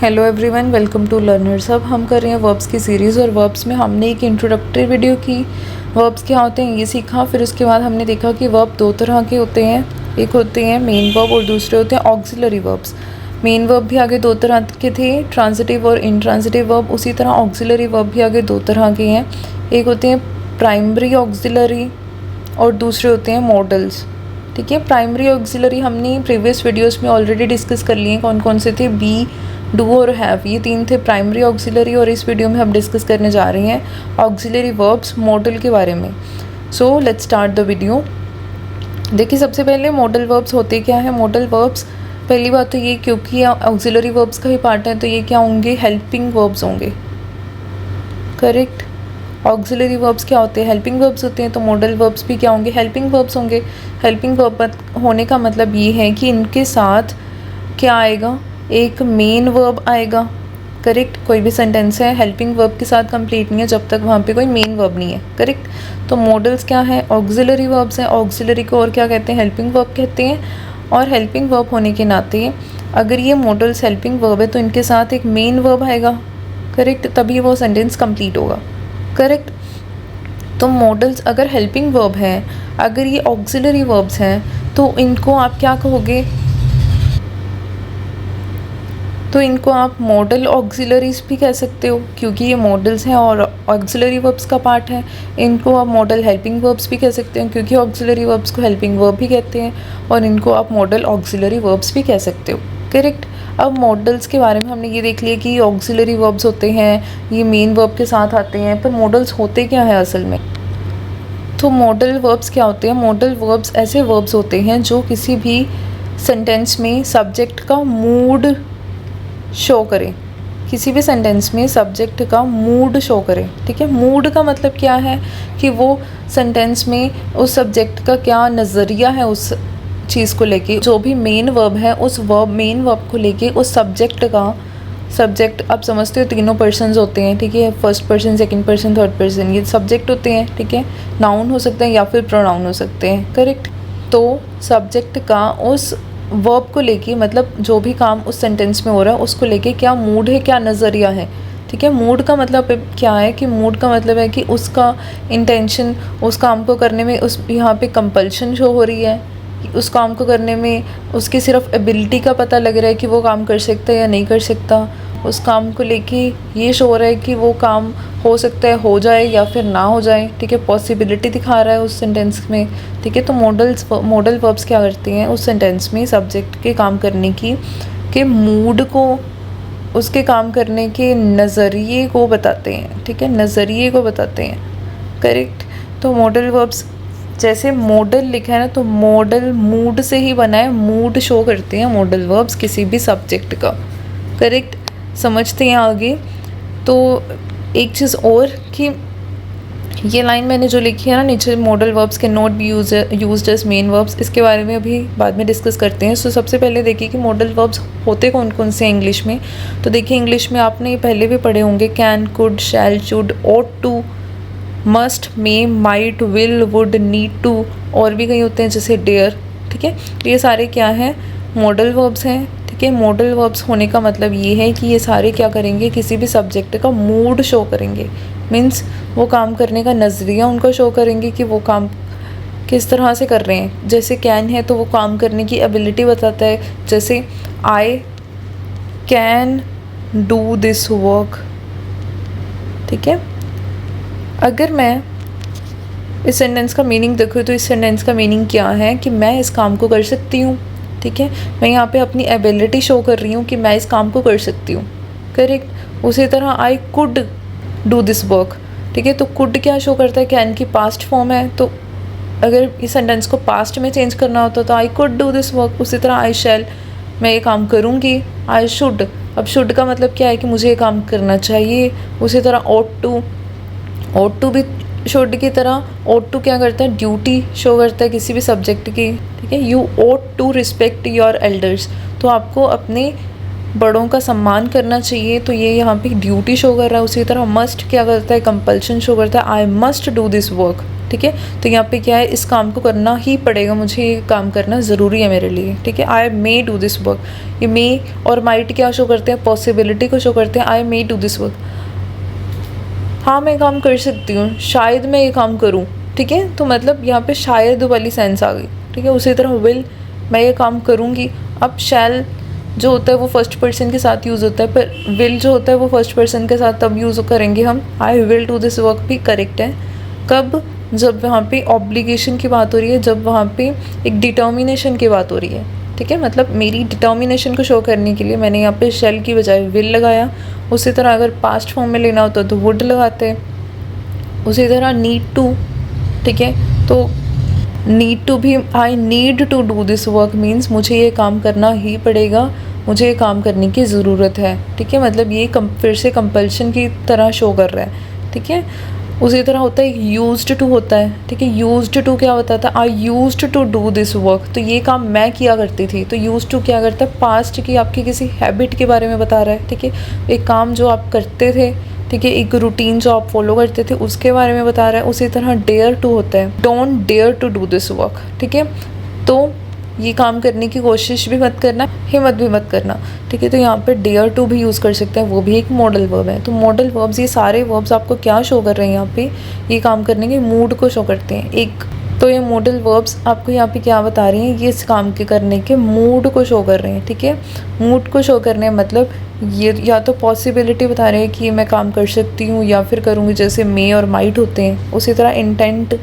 Hello everyone, welcome to learners. अब हम कर रहे हैं वर्ब्स की सीरीज़ और वर्ब्स में हमने एक इंट्रोडक्टरी वीडियो की। वर्ब्स क्या होते हैं ये सीखा, फिर उसके बाद हमने देखा कि वर्ब दो तरह के होते हैं, एक होते हैं मेन वर्ब और दूसरे होते हैं ऑक्सिलरी वर्ब्स। मेन वर्ब भी आगे दो तरह के थे, ट्रांजिटिव और इंट्रांजिटिव वर्ब। उसी तरह ऑक्सिलरी वर्ब भी आगे दो तरह के हैं, एक होते हैं प्राइमरी ऑक्सिलरी और दूसरे होते हैं मॉडल्स। ठीक है, प्राइमरी ऑक्सिलरी हमने प्रीवियस वीडियोस में ऑलरेडी डिस्कस कर लिए। कौन कौन से थे? बी, डू और हैव, ये तीन थे प्राइमरी ऑक्सिलरी। और इस वीडियो में हम डिस्कस करने जा रहे हैं ऑक्सिलरी वर्ब्स मॉडल के बारे में। So let's start the video. देखिए, सबसे पहले मॉडल वर्ब्स होते क्या है। मॉडल वर्ब्स, पहली बात तो ये, क्योंकि ऑक्सिलरी वर्ब्स का ही पार्ट है तो ये क्या होंगे? हेल्पिंग वर्ब्स होंगे। करेक्ट। ऑक्सिलरी वर्ब्स क्या होते हैं? हेल्पिंग वर्ब्स होते हैं। तो मॉडल वर्ब्स भी क्या होंगे? हेल्पिंग वर्ब्स होंगे। हेल्पिंग वर्ब होने का मतलब ये है कि इनके साथ क्या आएगा? एक मेन वर्ब आएगा। करेक्ट। कोई भी सेंटेंस है हेल्पिंग वर्ब के साथ कंप्लीट नहीं है जब तक वहाँ पे कोई मेन वर्ब नहीं है। करेक्ट। तो मॉडल्स क्या है? ऑक्सिलरी वर्ब्स हैं। ऑक्सिलरी को और क्या कहते हैं? हेल्पिंग वर्ब कहते हैं। और हेल्पिंग वर्ब होने के नाते अगर ये मॉडल्स हेल्पिंग वर्ब है तो इनके साथ एक मेन वर्ब आएगा। करेक्ट। तभी वो सेंटेंस कंप्लीट होगा। करेक्ट। तो मॉडल्स अगर हेल्पिंग वर्ब है, अगर ये ऑक्सिलरी वर्ब्स हैं तो इनको आप क्या कहोगे? तो इनको आप मॉडल ऑक्सिलरीज भी कह सकते हो, क्योंकि ये मॉडल्स हैं और ऑक्सिलरी वर्ब्स का पार्ट है। इनको आप मॉडल हेल्पिंग वर्ब्स भी कह सकते हैं, क्योंकि ऑक्सिलरी वर्ब्स को हेल्पिंग वर्ब भी कहते हैं। और इनको आप मॉडल ऑक्सिलरी वर्ब्स भी कह सकते हो। करेक्ट। अब मॉडल्स के बारे में हमने ये देख लिया कि ऑक्सिलरी वर्ब्स होते हैं, ये मेन वर्ब के साथ आते हैं। पर मॉडल्स होते क्या है असल में? तो मॉडल वर्ब्स क्या होते हैं? मॉडल वर्ब्स ऐसे वर्ब्स होते हैं जो किसी भी सेंटेंस में सब्जेक्ट का मूड शो करें। किसी भी सेंटेंस में सब्जेक्ट का मूड शो करें। ठीक है। मूड का मतलब क्या है कि वो सेंटेंस में उस सब्जेक्ट का क्या नज़रिया है उस चीज़ को लेके। जो भी मेन वर्ब है उस मेन वर्ब को लेके उस सब्जेक्ट का, सब्जेक्ट आप समझते हो तीनों पर्सन्स होते हैं। ठीक है। First person, second person, third person, ये सब्जेक्ट होते हैं। ठीक है। नाउन हो सकते हैं या फिर प्रोनाउन हो सकते हैं। करेक्ट। तो सब्जेक्ट का उस वर्ब को लेके, मतलब जो भी काम उस सेंटेंस में हो रहा है उसको लेके क्या मूड है, क्या नज़रिया है। ठीक है। मूड का मतलब क्या है कि मूड का मतलब है कि उसका इंटेंशन उस काम को करने में, उस यहाँ पे कंपल्शन शो हो रही है। उस काम को करने में उसकी सिर्फ एबिलिटी का पता लग रहा है कि वो काम कर सकता है या नहीं कर सकता। उस काम को लेके ये शो हो रहा है कि वो काम हो सकता है हो जाए या फिर ना हो जाए। ठीक है। पॉसिबिलिटी दिखा रहा है उस सेंटेंस में। ठीक है। तो मॉडल वर्ब्स क्या करते हैं? उस सेंटेंस में सब्जेक्ट के काम करने की के मूड को, उसके काम करने के नज़रिए को बताते हैं। ठीक है। नज़रिए को बताते हैं। करेक्ट। तो मॉडल वर्ब्स, जैसे मॉडल लिखा है ना, तो मॉडल मूड से ही बना है। मूड शो करते हैं मॉडल वर्ब्स किसी भी सब्जेक्ट का। करेक्ट। समझते हैं आगे। तो एक चीज़ और कि ये लाइन मैंने जो लिखी है ना नीचे, modal verbs can not be used as main verbs, इसके बारे में अभी बाद में डिस्कस करते हैं। सो सबसे पहले देखिए कि मॉडल वर्ब्स होते कौन कौन से हैं इंग्लिश में। तो देखिए, इंग्लिश में आपने ये पहले भी पढ़े होंगे, can, could, shall, should, ought to, must, may, might, will, would, need to, और भी कई होते हैं जैसे डेयर। ठीक है। ये सारे क्या हैं? मॉडल वर्ब्स हैं। ठीक है। मॉडल वर्ब्स होने का मतलब ये है कि ये सारे क्या करेंगे? किसी भी सब्जेक्ट का मूड शो करेंगे। मीन्स वो काम करने का नज़रिया उनको शो करेंगे कि वो काम किस तरह से कर रहे हैं। जैसे कैन है तो वो काम करने की एबिलिटी बताता है। जैसे I can do this work. ठीक है। अगर मैं इस सेंटेंस का मीनिंग देखूँ तो इस सेंटेंस का मीनिंग क्या है कि मैं इस काम को कर सकती हूँ। ठीक है। मैं यहाँ पे अपनी एबिलिटी शो कर रही हूँ कि मैं इस काम को कर सकती हूँ। करेक्ट। उसी तरह आई कुड डू दिस वर्क। ठीक है। तो कुड क्या शो करता है? कैन की पास्ट फॉर्म है। तो अगर इस सेंटेंस को पास्ट में चेंज करना होता तो आई कुड डू दिस वर्क। उसी तरह आई शैल, मैं ये काम करूँगी। आई शुड, अब शुड का मतलब क्या है कि मुझे ये काम करना चाहिए। उसी तरह ऑट टू भी शुड की तरह, ऑट टू क्या करता है? ड्यूटी शो करता है किसी भी सब्जेक्ट की। ठीक है। You ought to respect your elders, तो आपको अपने बड़ों का सम्मान करना चाहिए, तो ये यहाँ पे ड्यूटी शो कर रहा है। उसी तरह मस्ट क्या करता है, कंपल्शन शो करता है, I must do this work, ठीक है। तो यहाँ पे क्या है, इस काम को करना ही पड़ेगा, मुझे ये काम करना ज़रूरी है मेरे लिए, ठीक है। आई मे डू दिस वर्क, ये मे और माइट क्या शो करते हैं, पॉसिबिलिटी को शो करते हैं। आई मे डू दिस वर्क, हाँ मैं काम कर सकती हूँ, शायद मैं ये काम करूँ, ठीक है। तो मतलब यहाँ पे शायद वाली सेंस आ गई, ठीक है। उसी तरह विल, मैं ये काम करूँगी। अब शैल जो होता है वो फर्स्ट पर्सन के साथ यूज़ होता है, पर विल जो होता है वो फर्स्ट पर्सन के साथ तब यूज़ करेंगे हम। I will do this work भी करेक्ट है कब, जब वहाँ पे ऑब्लिगेशन की बात हो रही है, जब वहाँ पे एक डिटर्मिनेशन की बात हो रही है, ठीक है। मतलब मेरी डिटर्मिनेशन को शो करने के लिए मैंने यहाँ पे शैल की बजाय विल लगाया। उसी तरह अगर पास्ट फॉर्म में लेना होता तो वुड लगाते हैं। उसी तरह नीड टू, ठीक है। तो नीड टू भी, I need to do this work means मुझे ये काम करना ही पड़ेगा, मुझे ये काम करने की ज़रूरत है, ठीक है। मतलब ये फिर से कंपल्शन की तरह शो कर रहा है, ठीक है। उसी तरह होता है यूज्ड टू होता है, ठीक है। यूज्ड टू क्या बताता है, I used to do this work, तो ये काम मैं किया करती थी। तो यूज्ड टू क्या करता है, पास्ट की आपकी किसी हैबिट के बारे में बता रहा है, ठीक है। एक काम जो आप करते थे, ठीक है, एक रूटीन जो आप फॉलो करते थे उसके बारे में बता रहा है। उसी तरह डेयर टू होता है, don't dare to do this work, ठीक है। तो ये काम करने की कोशिश भी मत करना, हिम्मत भी मत करना, ठीक है। तो यहाँ पे डेयर टू भी यूज़ कर सकते हैं, वो भी एक मॉडल वर्ब है। तो मॉडल वर्ब्स, ये सारे वर्ब्स आपको क्या शो कर रहे हैं, यहाँ पे ये काम करने के मूड को शो करते हैं। एक तो ये मॉडल वर्ब्स आपको यहाँ पे क्या बता रही हैं, ये इस काम के करने के मूड को शो कर रहे हैं, ठीक है। मूड को शो करने मतलब ये या तो पॉसिबिलिटी बता रहे हैं कि मैं काम कर सकती हूँ या फिर करूँगी, जैसे मे और माइट होते हैं। उसी तरह इंटेंट,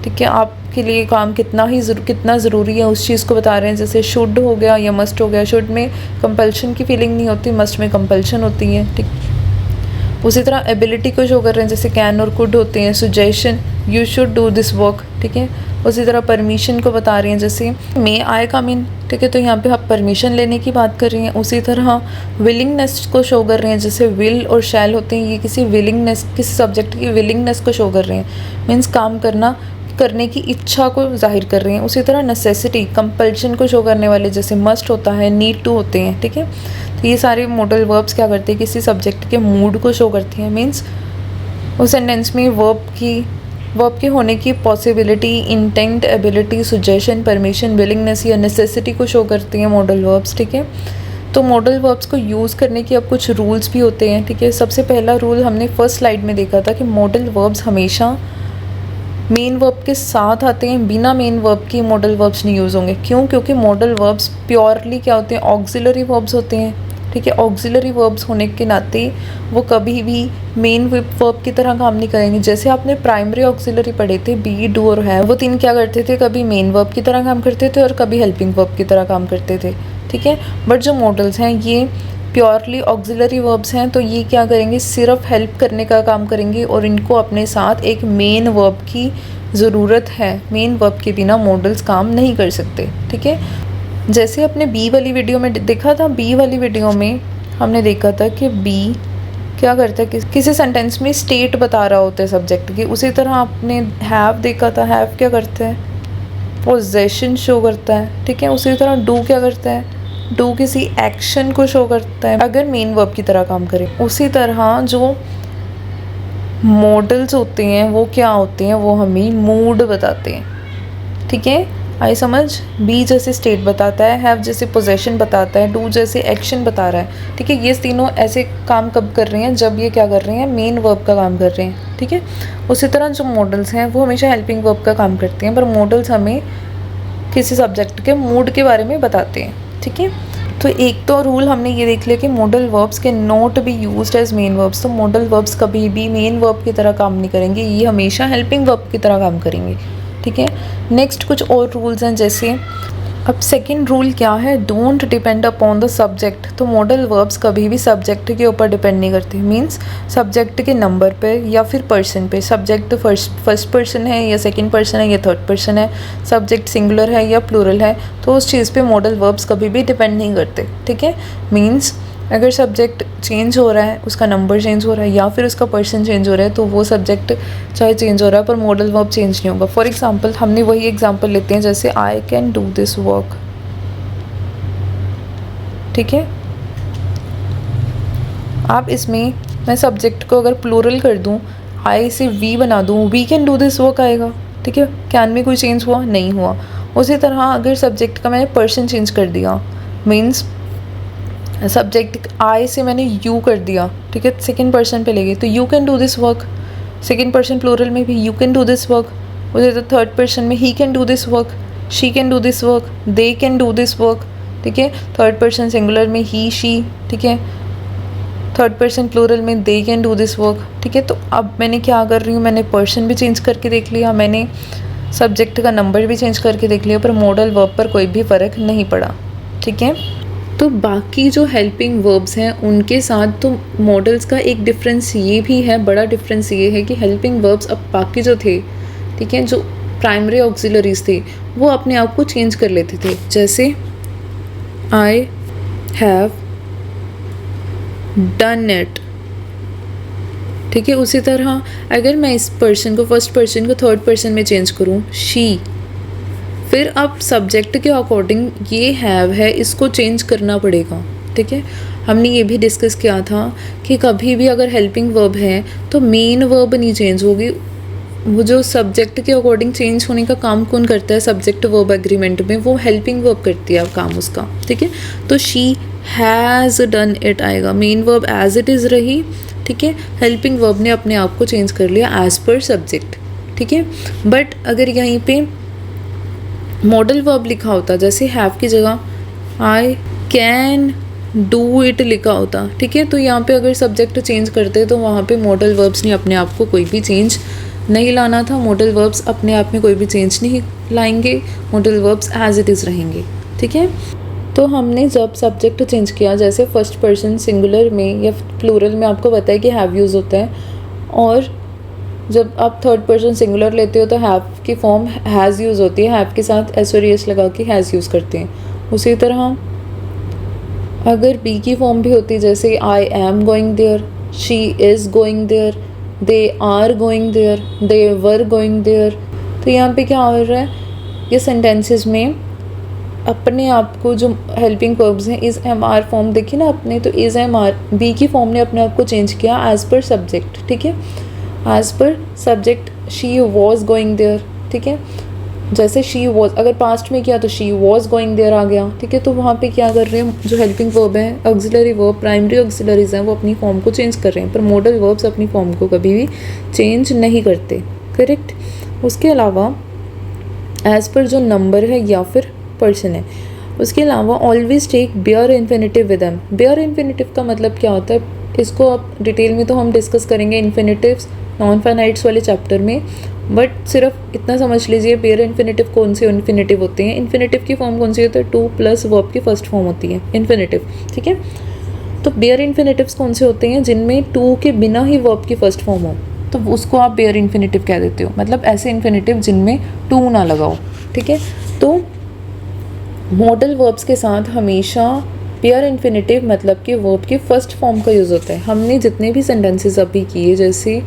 ठीक है, आपके लिए काम कितना ज़रूरी है उस चीज़ को बता रहे हैं, जैसे शुड हो गया या मस्ट हो गया। शुड में कंपल्शन की फीलिंग नहीं होती, मस्ट में कंपल्शन होती है, ठीक। उसी तरह एबिलिटी को शो कर रहे हैं, जैसे कैन और कुड होते हैं। Suggestion, you should do this work, ठीक है। उसी तरह परमिशन को बता रहे हैं, जैसे मे आई कम इन, ठीक है। तो यहाँ पे आप परमिशन लेने की बात कर रही हैं। उसी तरह विलिंगनेस को शो कर रहे हैं, जैसे विल और शैल होते हैं, ये किसी विलिंगनेस, किसी सब्जेक्ट की विलिंगनेस को शो कर रहे हैं, मीन्स काम करने की इच्छा को जाहिर कर रहे हैं। उसी तरह नेसेसिटी, कंपल्शन को शो करने वाले, जैसे मस्ट होता है, नीड टू होते हैं, ठीक है। तो ये सारे मॉडल वर्ब्स क्या करते हैं, किसी सब्जेक्ट के मूड को शो करती हैं, मीन्स उस सेंटेंस में वर्ब के होने की possibility, intent, ability, suggestion, permission, willingness या नेसेसिटी को शो करती हैं मॉडल वर्ब्स, ठीक है। तो मॉडल वर्ब्स को यूज़ करने के अब कुछ रूल्स भी होते हैं, ठीक है। सबसे पहला रूल हमने फर्स्ट स्लाइड में देखा था कि मॉडल वर्ब्स हमेशा मेन वर्ब के साथ आते हैं, बिना मेन वर्ब के मॉडल वर्ब्स नहीं यूज़ होंगे। क्यों? क्योंकि मॉडल वर्ब्स प्योरली क्या होते हैं, ऑक्सिलरी वर्ब्स होते हैं, ठीक है। ऑक्सिलरी वर्ब्स होने के नाते वो कभी भी मेन वर्ब की तरह काम नहीं करेंगे। जैसे आपने प्राइमरी ऑक्सिलरी पढ़े थे, बी, डू और हैव, वो तीन क्या करते थे, कभी मेन वर्ब की तरह काम करते थे और कभी हेल्पिंग वर्ब की तरह काम करते थे, ठीक है। बट जो मॉडल्स हैं ये प्योरली ऑक्सिलरी वर्ब्स हैं, तो ये क्या करेंगे, सिर्फ हेल्प करने का काम करेंगे और इनको अपने साथ एक मेन वर्ब की ज़रूरत है। मेन वर्ब के बिना मॉडल्स काम नहीं कर सकते, ठीक है। जैसे अपने बी वाली वीडियो में देखा था, बी वाली वीडियो में हमने देखा था कि बी क्या करता है, किसी सेंटेंस में स्टेट बता रहा होता है सब्जेक्ट की। उसी तरह आपने हैव देखा था, हैव क्या करता है, पोजेशन शो करता है, ठीक है। उसी तरह डू क्या करता है, डू किसी एक्शन को शो करता है अगर मेन वर्ब की तरह काम करे। उसी तरह जो मॉडल्स होते हैं वो क्या होते हैं, वो हमें मूड बताते हैं, ठीक है। आई समझ, बी जैसे स्टेट बताता है, हैव जैसे पोजेशन बताता है, डू जैसे एक्शन बता रहा है, ठीक है। ये तीनों ऐसे काम कब कर रहे हैं, जब ये क्या कर रहे हैं, मेन वर्ब का काम कर रहे हैं, ठीक है। उसी तरह जो मॉडल्स हैं वो हमेशा हेल्पिंग वर्ब का काम करते हैं, पर मॉडल्स हमें किसी सब्जेक्ट के मूड के बारे में बताते हैं, ठीक है। तो एक तो रूल हमने ये देख लिया कि मॉडल वर्ब्स के not be used as main verbs. तो मॉडल वर्ब्स कभी भी मेन वर्ब की तरह काम नहीं करेंगे, ये हमेशा हेल्पिंग वर्ब की तरह काम करेंगे, ठीक है। नेक्स्ट कुछ और रूल्स हैं, जैसे अब सेकंड रूल क्या है, don't depend upon the subject. तो मॉडल वर्ब्स कभी भी सब्जेक्ट के ऊपर डिपेंड नहीं करते, मींस सब्जेक्ट के नंबर पे या फिर पर्सन पे। सब्जेक्ट फर्स्ट पर्सन है या सेकंड पर्सन है या थर्ड पर्सन है, सब्जेक्ट सिंगुलर है या प्लूरल है, तो उस चीज़ पे मॉडल वर्ब्स कभी भी डिपेंड नहीं करते, ठीक है। मींस अगर सब्जेक्ट चेंज हो रहा है, उसका नंबर चेंज हो रहा है या फिर उसका पर्सन चेंज हो रहा है, तो वो सब्जेक्ट चाहे चेंज हो रहा है पर मॉडल वर्ब चेंज नहीं होगा। फॉर एग्जांपल हमने वही एग्जांपल लेते हैं, जैसे I can do this work, ठीक है। आप इसमें मैं सब्जेक्ट को अगर प्लूरल कर दूँ, आई से वी बना दूँ, we can do this work आएगा, ठीक है। कैन में कोई चेंज हुआ नहीं हुआ। उसी तरह अगर सब्जेक्ट का मैंने पर्सन चेंज कर दिया, मीन्स सब्जेक्ट आई से मैंने यू कर दिया, ठीक है, सेकेंड पर्सन पे ले गए, तो you can do this work. Second person plural में भी you can do this work. उसी तरह थर्ड पर्सन में ही can do this work, she can do this work, they can do this work, ठीक है। थर्ड पर्सन सिंगुलर में ही she, ठीक है। थर्ड पर्सन प्लूरल में दे कैन डू दिस वर्क, ठीक है। तो अब मैंने क्या कर रही हूँ, मैंने पर्सन भी चेंज करके देख लिया, मैंने सब्जेक्ट का नंबर भी चेंज करके देख लिया, पर मॉडल वर्ब पर कोई भी फ़र्क नहीं पड़ा, ठीक है। तो बाकी जो हेल्पिंग वर्ब्स हैं उनके साथ तो मॉडल्स का एक डिफरेंस ये भी है, बड़ा डिफरेंस ये है कि हेल्पिंग वर्ब्स अब बाकी जो थे, ठीक है, जो प्राइमरी ऑक्सिलरीज थे वो अपने आप को चेंज कर लेते थे। जैसे आई हैव डन इट, ठीक है। उसी तरह अगर मैं इस पर्सन को फर्स्ट पर्सन को थर्ड पर्सन में चेंज करूँ, शी, फिर अब सब्जेक्ट के अकॉर्डिंग ये हैव है, इसको चेंज करना पड़ेगा, ठीक है। हमने ये भी डिस्कस किया था कि कभी भी अगर हेल्पिंग वर्ब है तो मेन वर्ब नहीं चेंज होगी, वो जो सब्जेक्ट के अकॉर्डिंग चेंज होने का काम कौन करता है सब्जेक्ट वर्ब एग्रीमेंट में, वो हेल्पिंग वर्ब करती है काम उसका, ठीक है। तो शी हैज़ डन इट आएगा, main verb as it is रही, ठीक है। हेल्पिंग वर्ब ने अपने आप को चेंज कर लिया एज पर सब्जेक्ट, ठीक है। बट अगर यहीं पे मॉडल वर्ब लिखा होता, जैसे हैव की जगह आई कैन डू इट लिखा होता, ठीक है, तो यहाँ पे अगर सब्जेक्ट चेंज करते तो वहाँ पे मॉडल वर्ब्स ने अपने आप को कोई भी चेंज नहीं लाना था। मॉडल वर्ब्स अपने आप में कोई भी चेंज नहीं लाएंगे, modal verbs as it is रहेंगे, ठीक है। तो हमने जब सब्जेक्ट चेंज किया, जैसे फर्स्ट पर्सन सिंगुलर में या प्लूरल में आपको पता है कि हैव यूज़ होता है, और जब आप थर्ड पर्सन सिंगुलर लेते हो तो हैव की फॉर्म हैज़ यूज़ होती है, हैव के साथ एस और एस लगा के हैज़ यूज़ करते हैं। उसी तरह अगर बी की फॉर्म भी होती है, जैसे I am going there, she is going there, they are going there, they were going there, तो यहाँ पे क्या हो रहा है, ये सेंटेंसेस में अपने आप को जो हेल्पिंग वर्ब्स हैं इज़ एम आर फॉर्म देखिए ना अपने, तो इज़ एम आर बी की फॉर्म ने अपने आप को चेंज किया एज पर सब्जेक्ट, ठीक है, एज पर subject she was going there, ठीक है। जैसे शी वॉज अगर पास्ट में किया तो शी वॉज गोइंग देयर आ गया, ठीक है। तो वहाँ पे क्या कर रहे हैं, जो हेल्पिंग वर्ब है ऑक्सिलरी वर्ब प्राइमरी ऑक्सिलरीज हैं वो अपनी फॉर्म को चेंज कर रहे हैं, पर मॉडल वर्ब्स अपनी फॉर्म को कभी भी चेंज नहीं करते, करेक्ट। उसके अलावा एज पर जो नंबर है या फिर पर्सन है, उसके अलावा always take bare infinitive with them. Bare infinitive का मतलब क्या होता है, इसको आप डिटेल में तो हम डिस्कस करेंगे इन्फिनेटिव्स नॉन फाइनाइट्स वाले चैप्टर में, बट सिर्फ इतना समझ लीजिए बेयर इन्फिनेटिव कौन से इन्फिनेटिव होते हैं। इन्फिनेटिव की फॉर्म कौन सी होती है, टू प्लस वर्ब की फर्स्ट फॉर्म होती है इन्फिनेटिव, ठीक है। तो बेयर इन्फिनेटिव्स कौन से होते हैं, जिनमें टू के बिना ही वर्ब की फर्स्ट फॉर्म हो, तो उसको आप बेयर इन्फिनेटिव कह देते हो, मतलब ऐसे इन्फिनेटिव जिनमें टू ना लगाओ, ठीक है। तो मॉडल वर्ब्स के साथ हमेशा पेयर इन्फिनेटिव मतलब कि वर्ब की फर्स्ट फॉर्म का यूज़ होता है। हमने जितने भी सेंटेंसेस अभी किए, जैसे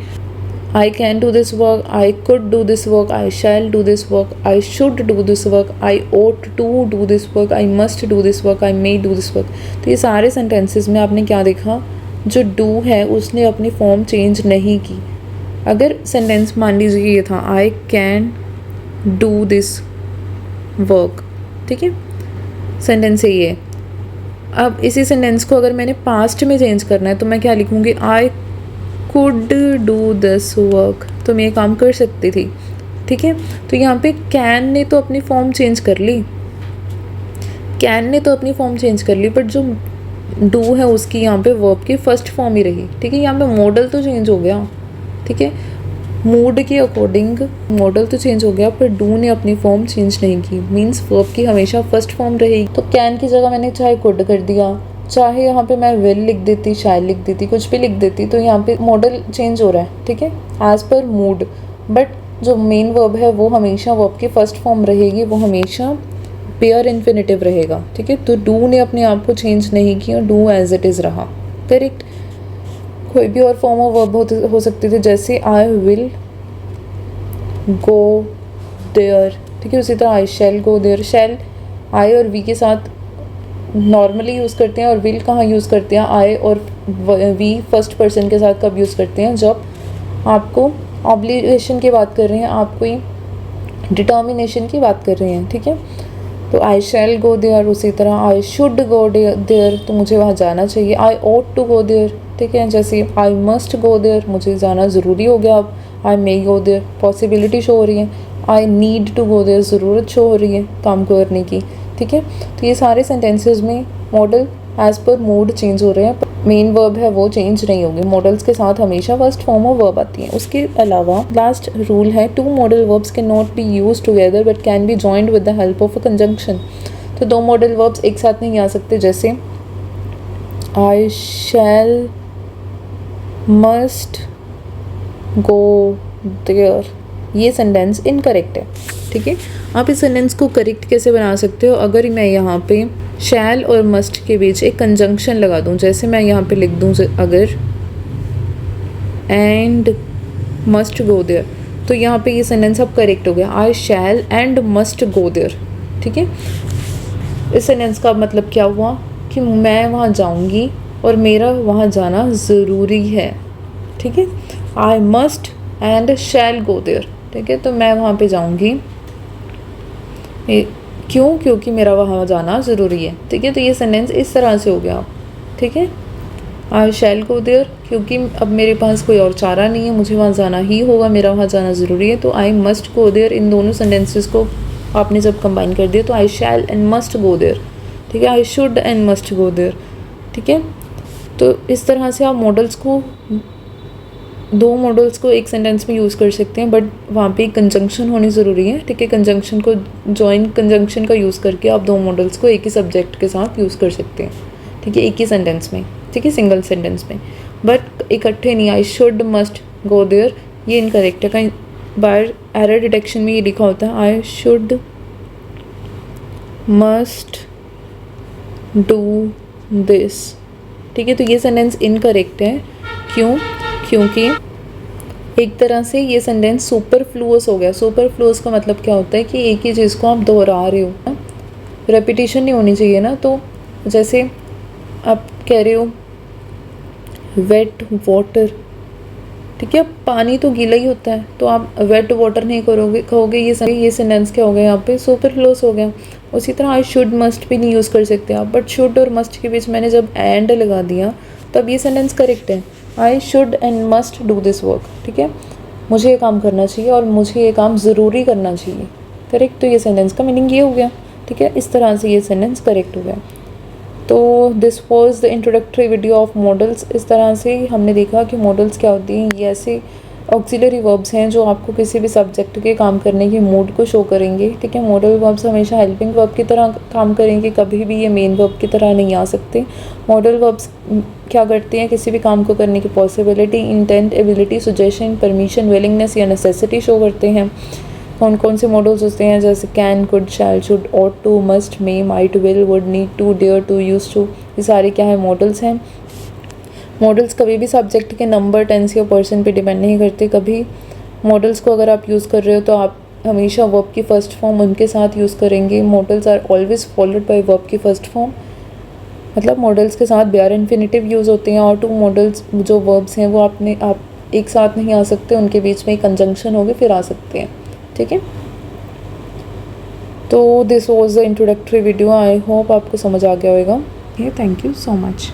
I can do this work, I could do this work, I shall do this work, I should do this work, I ought to do this work, I must do this work, I may do this work, तो ये सारे sentences में आपने क्या देखा, जो do है उसने अपनी फॉर्म चेंज नहीं की। अगर सेंटेंस मान लीजिए ये था आई कैन डू दिस वर्क, ठीक है, सेंटेंस है ये। अब इसी सेंटेंस को अगर मैंने पास्ट में चेंज करना है तो मैं क्या लिखूँगी, आई कुड डू दिस वर्क, तो मैं ये काम कर सकती थी, ठीक है। तो यहाँ पे कैन ने तो अपनी फॉर्म चेंज कर ली, कैन ने तो अपनी फॉर्म चेंज कर ली, बट जो डू है उसकी यहाँ पे वर्ब की फर्स्ट फॉर्म ही रही, ठीक है। यहाँ पे मॉडल तो चेंज हो गया, ठीक है, मूड के अकॉर्डिंग मॉडल तो चेंज हो गया, पर डू ने अपनी फॉर्म चेंज नहीं की, मीन्स वर्ब की हमेशा फर्स्ट फॉर्म रहेगी। तो कैन की जगह मैंने चाहे कुड कर दिया, चाहे यहाँ पे मैं विल लिख देती, शायद लिख देती, कुछ भी लिख देती, तो यहाँ पे मॉडल चेंज हो रहा है, ठीक है, एज पर मूड, बट जो मेन वर्ब है वो हमेशा वर्ब की फर्स्ट फॉर्म रहेगी, वो हमेशा पेयर इन्फिनेटिव रहेगा, ठीक है। तो डू ने अपने आप को चेंज नहीं किया, डू एज इट इज़ रहा, करेक्ट। कोई भी और फॉर्म ऑफ वर्ब हो सकती थी, जैसे आई विल गो देयर, ठीक है। उसी तरह आई शैल गो देयर, शैल आई और वी के साथ नॉर्मली यूज़ करते हैं, और विल कहाँ यूज़ करते हैं, आई और वी फर्स्ट पर्सन के साथ कब यूज़ करते हैं, जब आपको ऑब्लिगेशन की बात कर रहे हैं, आप कोई डिटर्मिनेशन की बात कर रहे हैं, ठीक है। तो आई शैल गो देयर, उसी तरह आई शुड गो देयर, तो मुझे वहाँ जाना चाहिए। आई ought टू गो देयर, ठीक है। जैसे आई मस्ट गो देयर, मुझे जाना ज़रूरी हो गया अब। I may go there, possibility show हो रही है। I need to go there, ज़रूरत शो हो रही है काम को करने की, ठीक है। तो ये सारे सेंटेंसेस में modal as per mood change हो रहे हैं, मेन वर्ब है वो चेंज नहीं होगी। मॉडल्स के साथ हमेशा फर्स्ट फॉर्म ऑफ वर्ब आती है। उसके अलावा लास्ट रूल है, two modal verbs can not be use together but can be joined with the help of a conjunction. तो दो मॉडल वर्ब्स एक साथ नहीं आ सकते, जैसे आई शैल मस्ट गो देयर, ये सेंटेंस इनकरेक्ट है, ठीक है। आप इस सेंटेंस को करेक्ट कैसे बना सकते हो, अगर मैं यहाँ पे शैल और मस्ट के बीच एक कंजंक्शन लगा दूँ, जैसे मैं यहाँ पे लिख दूँ अगर एंड मस्ट गो देयर, तो यहाँ पे ये सेंटेंस अब करेक्ट हो गया, आई shall and must go there, ठीक है। इस सेंटेंस का मतलब क्या हुआ कि मैं वहाँ जाऊँगी और मेरा वहाँ जाना ज़रूरी है, ठीक है। I must and shall go there, ठीक है। तो मैं वहाँ पे जाऊँगी, क्यों, क्योंकि मेरा वहाँ जाना ज़रूरी है, ठीक है। तो ये सेंटेंस इस तरह से हो गया, ठीक है। आई शैल गो देयर, क्योंकि अब मेरे पास कोई और चारा नहीं है, मुझे वहाँ जाना ही होगा, मेरा वहाँ जाना ज़रूरी है। तो आई मस्ट गो देयर, इन दोनों सेंटेंसेस को आपने जब कंबाइन कर दिया तो I shall and must go there, ठीक है। I should and must go there, ठीक है। तो इस तरह से आप मॉडल्स को, दो मॉडल्स को एक सेंटेंस में यूज़ कर सकते हैं, बट वहाँ पे कंजंक्शन होनी ज़रूरी है, ठीक है। कंजंक्शन को, जॉइंट कंजंक्शन का यूज़ करके आप दो मॉडल्स को एक ही सब्जेक्ट के साथ यूज़ कर सकते हैं, ठीक है, एक ही सेंटेंस में, ठीक है, सिंगल सेंटेंस में, बट इकट्ठे नहीं। I should must go there, ये इनकरेक्ट है। कहीं बार एरर डिटेक्शन में ये लिखा होता है I should must do this, ठीक है। तो ये सेंटेंस इनकरेक्ट है, क्यों, क्योंकि एक तरह से ये सेंटेंस सुपरफ्लुअस हो गया। सुपरफ्लुअस का मतलब क्या होता है कि एक ही चीज़ को आप दोहरा रहे हो, रेपिटेशन नहीं होनी चाहिए ना। तो जैसे आप कह रहे हो वेट वाटर, ठीक है, पानी तो गीला ही होता है, तो आप वेट वाटर नहीं करोगे, कहोगे, ये सेंटेंस क्या हो गया, यहाँ पे सुपरफ्लुअस हो गया। उसी तरह आई शुड मस्ट भी नहीं यूज़ कर सकते आप, बट शुड और मस्ट के बीच मैंने जब एंड लगा दिया तब ये सेंटेंस करेक्ट है। I should and must do this work, ठीक है, मुझे ये काम करना चाहिए और मुझे ये काम ज़रूरी करना चाहिए, करेक्ट। तो ये सेंटेंस का मीनिंग ये हो गया, ठीक है। इस तरह से ये सेंटेंस करेक्ट हो गया। तो this was the introductory video of models. इस तरह से हमने देखा कि मॉडल्स क्या होती हैं। ये ऐसे ऑक्सिलरी वर्ब्स हैं जो आपको किसी भी सब्जेक्ट के काम करने की मूड को शो करेंगे, ठीक है। मॉडल वर्ब्स हमेशा हेल्पिंग वर्ब की तरह काम करेंगे, कभी भी ये मेन वर्ब की तरह नहीं आ सकते। मॉडल वर्ब्स क्या करते हैं, किसी भी काम को करने की possibility, intent, ability, suggestion, permission, willingness या नेसेसिटी शो करते हैं। कौन कौन से मॉडल्स होते हैं, जैसे can, could, shall, should, ought to, must, may, might, will, would, need to, dare to, use to, ये सारे क्या है, मॉडल्स हैं। मॉडल्स कभी भी सब्जेक्ट के नंबर, टेंस या पर्सन पे डिपेंड नहीं करते। कभी मॉडल्स को अगर आप यूज़ कर रहे हो तो आप हमेशा वर्ब की फर्स्ट फॉर्म उनके साथ यूज़ करेंगे। Modals are always followed by verb की फर्स्ट फॉर्म, मतलब मॉडल्स के साथ बेयर इन्फिनेटिव यूज़ होते हैं। और टू मॉडल्स जो वर्ब्स हैं वो आप एक साथ नहीं आ सकते, उनके बीच में कंजंक्शन होगी फिर आ सकते हैं, ठीक है। तो this was the introductory video, I hope आपको समझ आ गया होगा। Thank you so much.